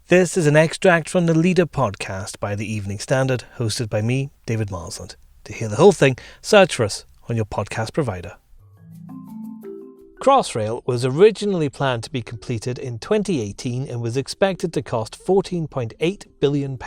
This is an extract from the Leader podcast by the Evening Standard, hosted by me, David Marsland. To hear the whole thing, search for us on your podcast provider. Crossrail was originally planned to be completed in 2018 and was expected to cost £14.8 billion.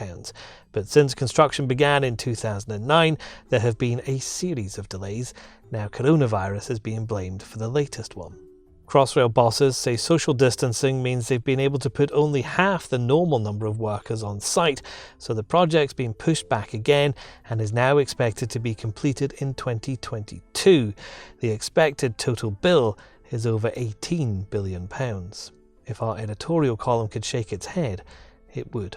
But since construction began in 2009, there have been a series of delays. Now coronavirus is being blamed for the latest one. Crossrail bosses say social distancing means they've been able to put only half the normal number of workers on site, so the project's been pushed back again and is now expected to be completed in 2022. The expected total bill is over £18 billion. If our editorial column could shake its head, it would.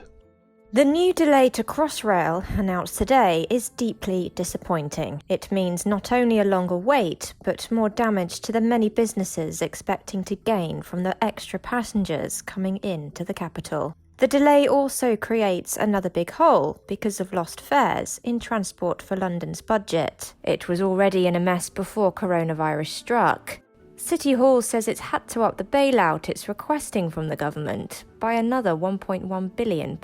The new delay to Crossrail, announced today, is deeply disappointing. It means not only a longer wait, but more damage to the many businesses expecting to gain from the extra passengers coming into the capital. The delay also creates another big hole because of lost fares in Transport for London's budget. It was already in a mess before coronavirus struck. City Hall says it's had to up the bailout it's requesting from the government by another £1.1 billion.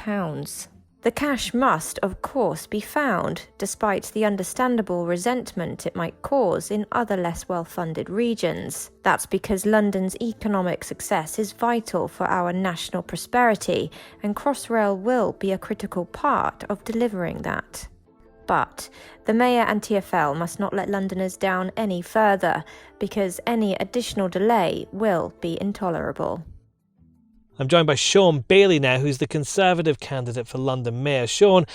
The cash must, of course, be found, despite the understandable resentment it might cause in other less well-funded regions. That's because London's economic success is vital for our national prosperity, and Crossrail will be a critical part of delivering that. But the Mayor and TfL must not let Londoners down any further, because any additional delay will be intolerable. I'm joined by Shaun Bailey now, who's the Conservative candidate for London Mayor. Shaun,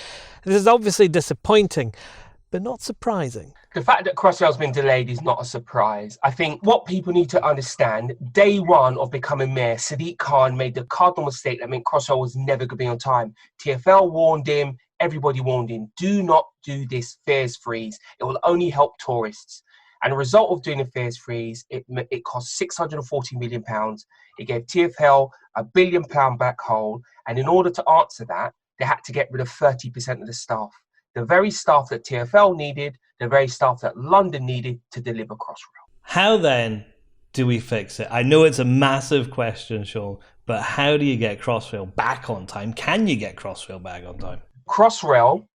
this is obviously disappointing, but not surprising. The fact that Crossrail's been delayed is not a surprise. I think what people need to understand, day one of becoming mayor, Sadiq Khan made the cardinal mistake that meant Crossrail was never going to be on time. TfL warned him, everybody warned him, do not do this fares freeze. It will only help tourists. And the result of doing a fares freeze, it cost £640 million. It gave TfL £1 billion back hole. And in order to answer that, they had to get rid of 30% of the staff. The very staff that TfL needed, the very staff that London needed to deliver Crossrail. How then do we fix it? I know it's a massive question, Shaun, but how do you get Crossrail back on time? Can you get Crossrail back on time? Crossrail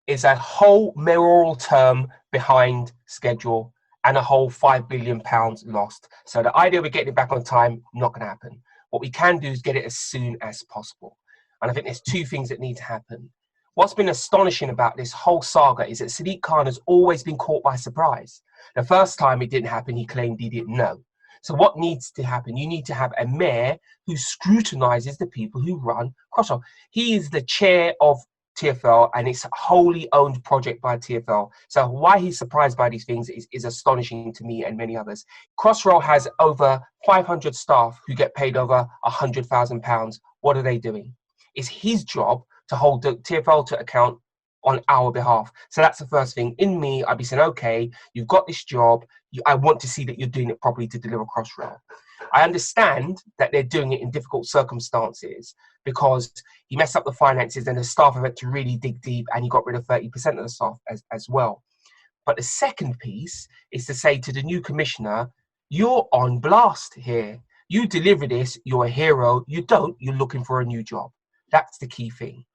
is a whole mayoral term behind schedule and a whole £5 billion lost. So the idea of getting it back on time, not going to happen. What we can do is get it as soon as possible. And I think there's two things that need to happen. What's been astonishing about this whole saga is that Sadiq Khan has always been caught by surprise. The first time it didn't happen, he claimed he didn't know. So what needs to happen? You need to have a mayor who scrutinises the people who run Crossrail. He is the chair of TfL and it's a wholly owned project by TfL. So why he's surprised by these things is astonishing to me and many others. Crossrail has over 500 staff who get paid over £100,000. What are they doing? It's his job to hold the TfL to account on our behalf. So that's the first thing. In me, I'd be saying, okay, you've got this job. I want to see that you're doing it properly to deliver Crossrail. I understand that they're doing it in difficult circumstances because he messed up the finances and the staff have had to really dig deep and he got rid of 30% of the staff as well. But the second piece is to say to the new commissioner, you're on blast here. You deliver this, you're a hero. You don't, you're looking for a new job. That's the key thing.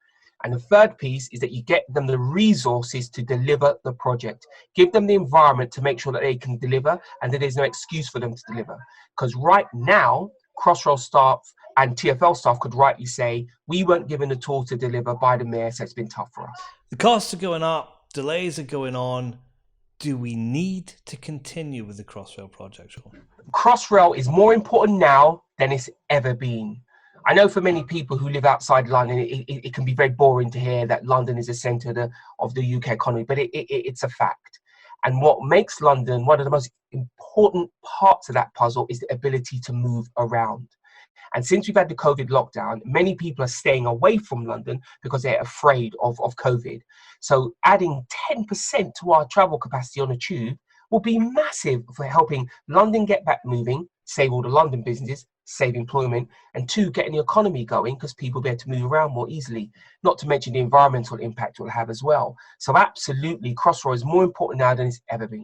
And the third piece is that you get them the resources to deliver the project. Give them the environment to make sure that they can deliver and that there's no excuse for them to deliver. Because right now, Crossrail staff and TfL staff could rightly say, we weren't given the tool to deliver by the mayor, so it's been tough for us. The costs are going up, delays are going on. Do we need to continue with the Crossrail project, Shaun? Crossrail is more important now than it's ever been. I know for many people who live outside London, it can be very boring to hear that London is the centre of the UK economy, but it's a fact. And what makes London one of the most important parts of that puzzle is the ability to move around. And since we've had the COVID lockdown, many people are staying away from London because they're afraid of COVID. So adding 10% to our travel capacity on a tube will be massive for helping London get back moving, save all the London businesses, save employment, and two, getting the economy going because people will be able to move around more easily, not to mention the environmental impact it will have as well. So absolutely, Crossrail is more important now than it's ever been.